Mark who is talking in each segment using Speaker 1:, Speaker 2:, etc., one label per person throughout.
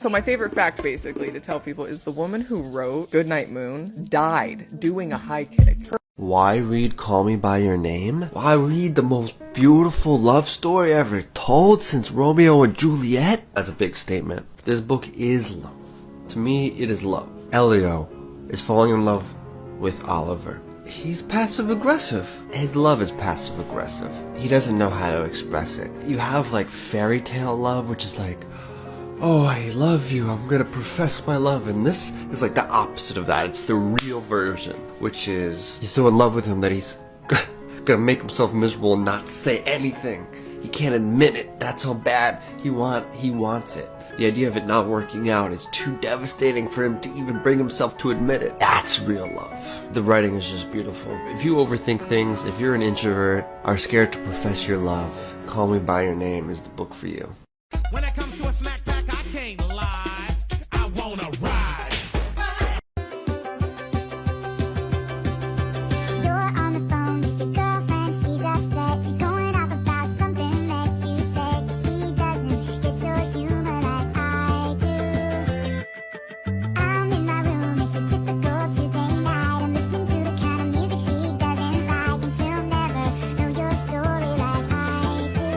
Speaker 1: So my favorite fact, basically, to tell people is the woman who wrote Goodnight Moon died doing a high kick.
Speaker 2: Why read Call Me By Your Name? Why read the most beautiful love story ever told since Romeo and Juliet? That's a big statement. This book is love. To me, it is love. Elio is falling in love with Oliver. He's passive-aggressive. His love is passive-aggressive. He doesn't know how to express it. You have like fairy tale love, which is like, oh, I love you, I'm gonna profess my love. And this is like the opposite of that. It's the real version, which is he's so in love with him that he's gonna make himself miserable and not say anything. He can't admit it. That's how bad he wants it. The idea of it not working out is too devastating for him to even bring himself to admit it. That's real love. The writing is just beautiful. If you overthink things, if you're an introvert, are scared to profess your love, Call Me By Your Name is the book for you.
Speaker 3: When it comes to a snack pack, I can't lie. I wanna ride.
Speaker 4: You're on the phone with your girlfriend, she's upset. She's going off about something that you said. But she doesn't get your humor like I do. I'm in my room, it's a typical Tuesday night. I'm listening to the kind of music she doesn't like. And she'll never know your story like I do.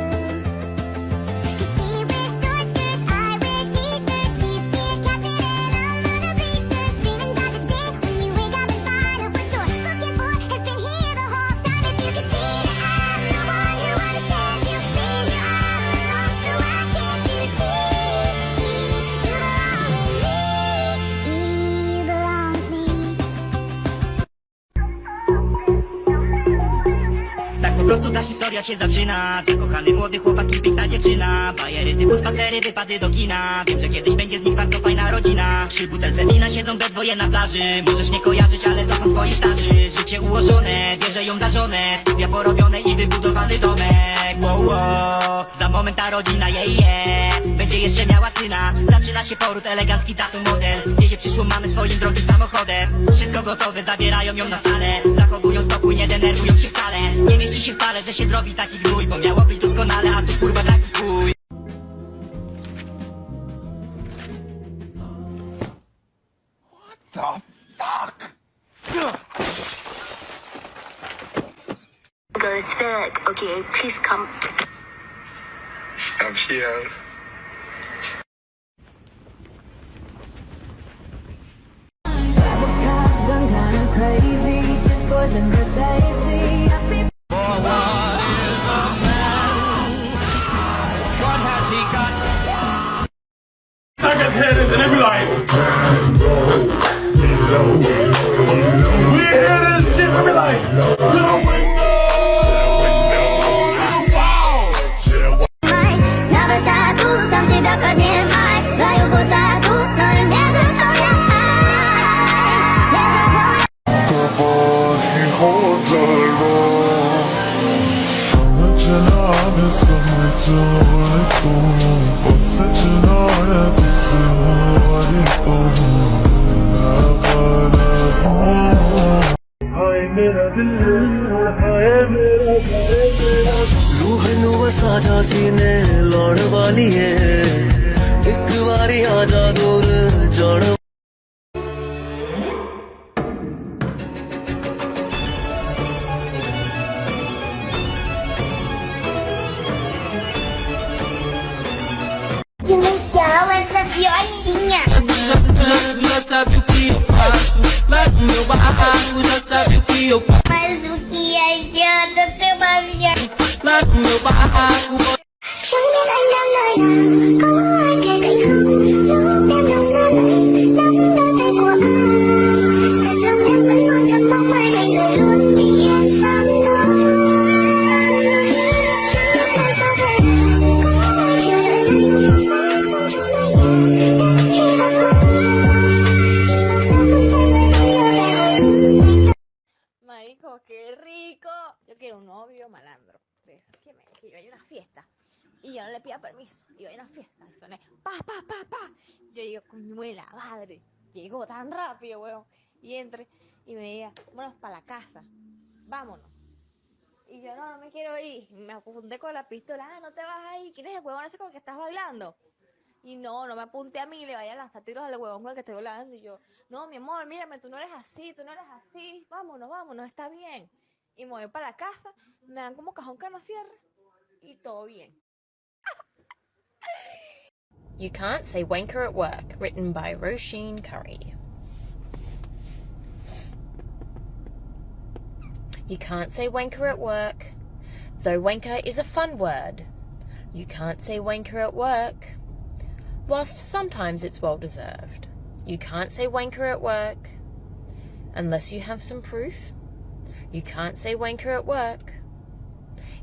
Speaker 4: Cause she wears short skirts, I wear t-shirts. She's cheer captain and I'm on the bleachers. Dreaming about the day when you wake up and find out what you're looking for has been here the whole time. If you could see that I'm the one who understands you, been here all along, so why can't you see? You belong with me, you belong with me.
Speaker 5: Tak po prostu ta historia się zaczyna. Zakochany młody chłopak i piękna dziewczyna. Bajery typu spacery, wypady do kina. Wiem, że kiedyś będzie z nich bardzo fajna rodzina. Przy butelce wina siedzą we dwoje na plaży. Możesz nie kojarzyć, ale to są twoi starzy. Życie ułożone, bierze ją za żonę. Studia porobione i wybudowany domek. Wow, wow. Za moment ta rodzina, będzie jeszcze miała syna. Zaczyna się poród, elegancki tatu model. Wiezie przyszłą mamy swoim drogim samochodem. Wszystko gotowe, zabierają ją na stale. Zachowują spokój, nie denerwują się wcale. Nie mieści się w pale, że się zrobi taki gnój. Bo miało być doskonale, a tu kurwa taki chuj.
Speaker 3: The fuck?
Speaker 6: Girl, it's back. Okay, please come.
Speaker 7: I'm here.
Speaker 3: I just head it and they be like, we hear this shit, we be like, to the window,
Speaker 4: Nowe sadu, sam się dokładnie maj. Zajął pustaku, no i nie zapomniaj. Nie zapomniaj.
Speaker 8: रूह नू साजा सीने लौड़ वाली है एक बारी आजा दूर जान
Speaker 4: Que legal essa violinha.
Speaker 9: Já sabe o que eu faço. Lá no meu barraco já sabe o que eu faço.
Speaker 4: Mas o que adianta ter uma viagem?
Speaker 9: Lá no meu barraco.
Speaker 4: Chẳng biết anh đang nơi nào, có ai kề cạnh không? Lúc em đau xa lại, nắm đôi tay của ai? Thật lòng em vẫn luôn thầm mong mai ngày người luôn bình yên sống thôi. Chẳng biết tại sao vậy, có ai chờ đợi anh sẽ không chung mái nhà đến khi băng qua. Chỉ mong sao phút giây mới thấy ở đây hồn.
Speaker 10: Marico, qué rico. Yo quiero un novio malandro. De esos que yo hay una fiesta y yo no le pida permiso. Y yo hay una fiesta y soné pa, pa, pa, pa. Yo digo, coñuela, madre. Llegó tan rápido, weón. Y entre y me diga, vámonos para la casa. Vámonos. Y yo, no me quiero ir. Me apunté con la pistola. Ah, no te vas a ir. ¿Quién es el huevón ese con el que estás bailando? Y no me apunte a mí y le vaya a lanzar tiros al huevón con el que estoy hablando. Y yo, no, mi amor, mírame, tú no eres así, vámonos, está bien. Y me voy para la casa, me dan como cajón que no cierre y todo bien.
Speaker 7: You Can't Say Wanker at Work, written by Roisin Curry. You can't say wanker at work, though wanker is a fun word. You can't say wanker at work, whilst sometimes it's well deserved. You can't say wanker at work, unless you have some proof. You can't say wanker at work,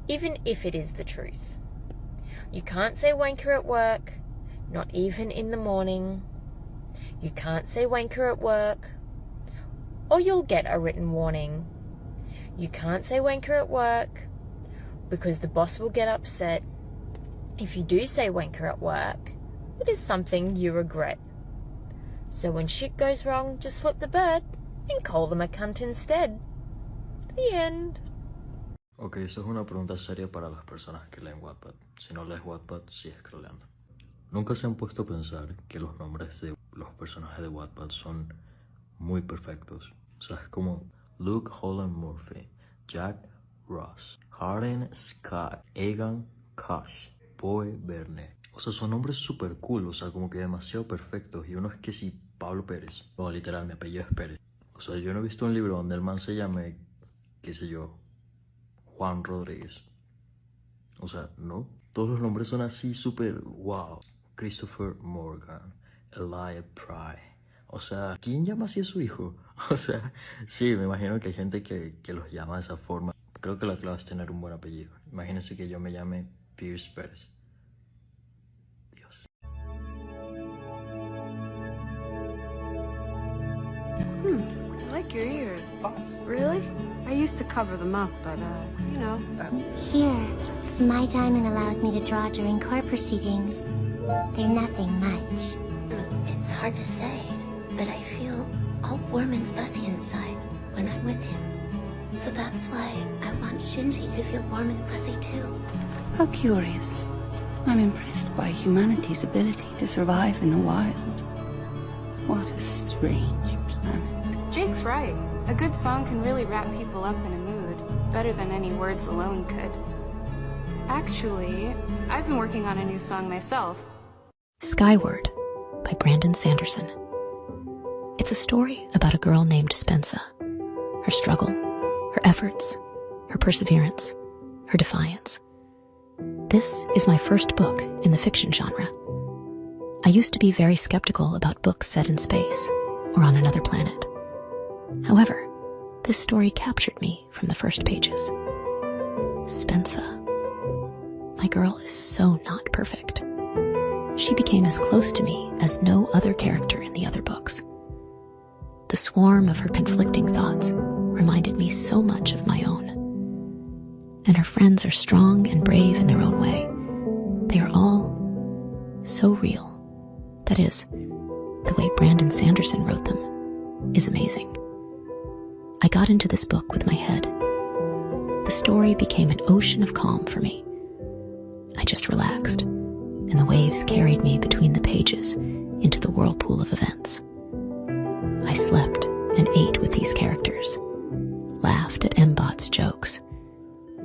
Speaker 7: even if it is the truth. You can't say wanker at work, not even in the morning. You can't say wanker at work, or you'll get a written warning. You can't say wanker at work, because the boss will get upset. If you do say wanker at work, it is something you regret. So when shit goes wrong, just flip the bird and call them a cunt instead. The end.
Speaker 11: Ok, eso es una pregunta seria para las personas que leen Wattpad. Si no lees Wattpad, sigues scrolleando. ¿Nunca se han puesto a pensar que los nombres de los personajes de Wattpad son muy perfectos? O sea, es como Luke Holland Murphy, Jack Ross, Harden Scott, Egan Kosh, Boy Verne. O sea, son nombres super cool, o sea, como que demasiado perfectos. Y uno es que si Pablo Pérez, o literal, mi apellido es Pérez. O sea, yo no he visto un libro donde el man se llame, qué sé yo, Juan Rodríguez. O sea, no. Todos los nombres son así súper wow. Christopher Morgan, Elijah Pry. O sea, ¿quién llama así a su hijo? O sea, sí, me imagino que hay gente que los llama de esa forma. Creo que la clave es tener un buen apellido. Imagínense que yo me llame Pierce Pérez. Dios.
Speaker 12: I like your ears. Really? I used to cover them up, but, you know.
Speaker 4: Here, my diamond allows me to draw during court proceedings. They're nothing much.
Speaker 13: It's hard to say, but I feel all warm and fuzzy inside when I'm with him. So that's why I want Shinji to feel warm and fuzzy too.
Speaker 12: How curious. I'm impressed by humanity's ability to survive in the wild. What a strange planet.
Speaker 14: Jake's right. A good song can really wrap people up in a mood, better than any words alone could. Actually, I've been working on a new song myself.
Speaker 15: Skyward by Brandon Sanderson. It's a story about a girl named Spensa. Her struggle, her efforts, her perseverance, her defiance. This is my first book in the fiction genre. I used to be very skeptical about books set in space or on another planet. However, this story captured me from the first pages. Spensa. My girl is so not perfect. She became as close to me as no other character in the other books. The swarm of her conflicting thoughts reminded me so much of my own. And her friends are strong and brave in their own way. They are all so real. That is, the way Brandon Sanderson wrote them is amazing. I got into this book with my head. The story became an ocean of calm for me. I just relaxed, and the waves carried me between the pages into the whirlpool of events. I slept and ate with these characters, laughed at Mbot's jokes,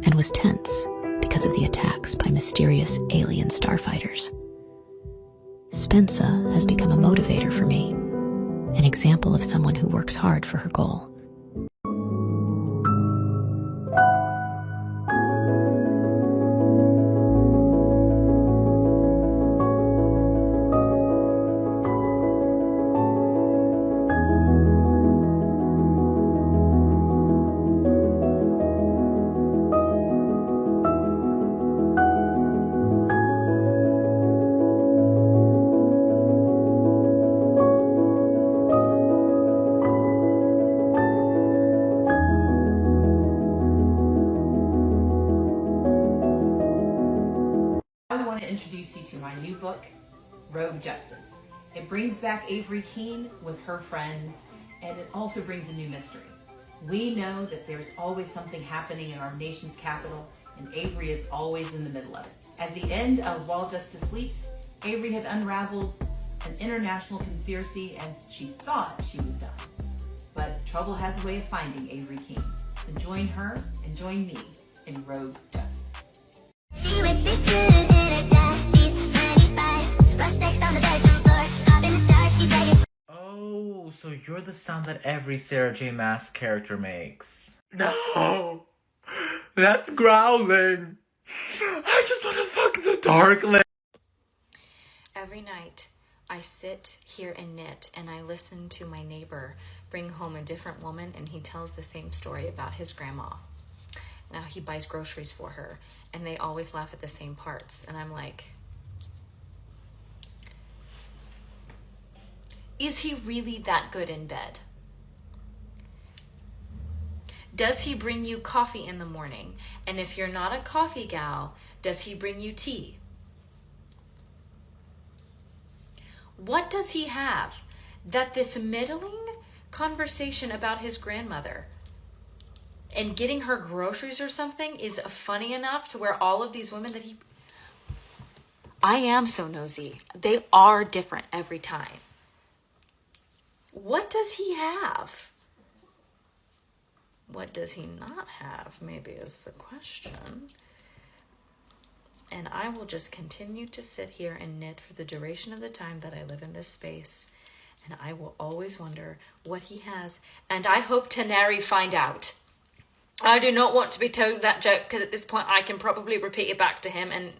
Speaker 15: and was tense because of the attacks by mysterious alien starfighters. Spensa has become a motivator for me, an example of someone who works hard for her goal.
Speaker 16: Introduce you to my new book, Rogue Justice. It brings back Avery Keene with her friends, and it also brings a new mystery. We know that there's always something happening in our nation's capital, and Avery is always in the middle of it. At the end of While Justice Sleeps, Avery had unraveled an international conspiracy and she thought she was done. But trouble has a way of finding Avery King. So join her and join me in Rogue Justice.
Speaker 4: She would be good in her dress. She's 95. Love sex on the bedroom floor. Hop in the shower, she begging.
Speaker 17: Oh, so you're the sound that every Sarah J. Maas character makes.
Speaker 3: No! That's growling! I just want to fuck the darkling!
Speaker 18: Every night, I sit here and knit, and I listen to my neighbor bring home a different woman, and he tells the same story about his grandma. Now he buys groceries for her, and they always laugh at the same parts. And I'm like, is he really that good in bed? Does he bring you coffee in the morning? And if you're not a coffee gal, does he bring you tea? What does he have that this middling conversation about his grandmother and getting her groceries or something is funny enough to where all of these women that he... I am so nosy. They are different every time. What does he have? What does he not have, maybe is the question. And I will just continue to sit here and knit for the duration of the time that I live in this space. And I will always wonder what he has. And I hope Taneri find out. I do not want to be told that joke because at this point I can probably repeat it back to him. And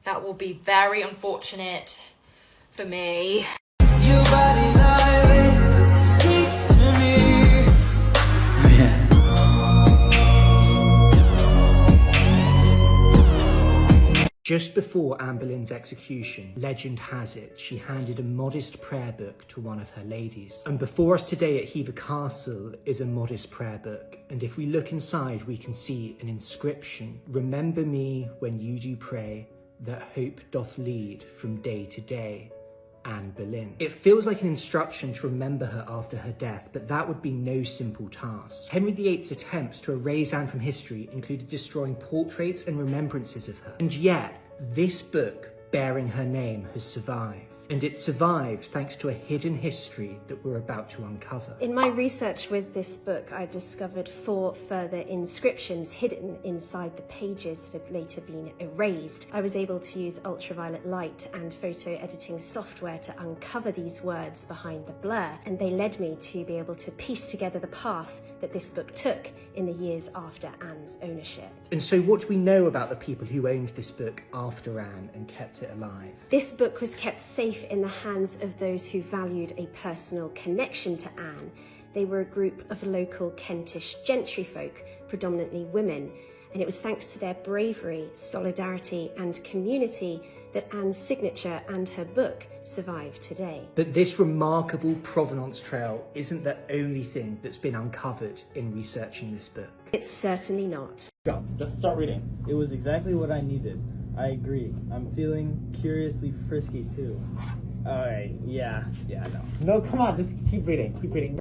Speaker 18: that will be very unfortunate for me.
Speaker 8: Your body speaks to me.
Speaker 19: Just before Anne Boleyn's execution, legend has it she handed a modest prayer book to one of her ladies. And before us today at Hever Castle is a modest prayer book. And if we look inside, we can see an inscription. Remember me when you do pray, that hope doth lead from day to day. Anne Boleyn. It feels like an instruction to remember her after her death, but that would be no simple task. Henry VIII's attempts to erase Anne from history included destroying portraits and remembrances of her. And yet, this book, bearing her name, has survived. And it survived thanks to a hidden history that we're about to uncover.
Speaker 20: In my research with this book, I discovered 4 further inscriptions hidden inside the pages that have later been erased. I was able to use ultraviolet light and photo editing software to uncover these words behind the blur, and they led me to be able to piece together the path that this book took in the years after Anne's ownership.
Speaker 19: And so what do we know about the people who owned this book after Anne and kept it alive?
Speaker 20: This book was kept safe in the hands of those who valued a personal connection to Anne. They were a group of local Kentish gentry folk, predominantly women, and it was thanks to their bravery, solidarity and community that Anne's signature and her book survive today.
Speaker 19: But this remarkable provenance trail isn't the only thing that's been uncovered in researching this book.
Speaker 20: It's certainly not.
Speaker 21: Go, just start reading. It was exactly what I needed. I agree. I'm feeling curiously frisky too. Alright, yeah, no. No, come on, just keep reading,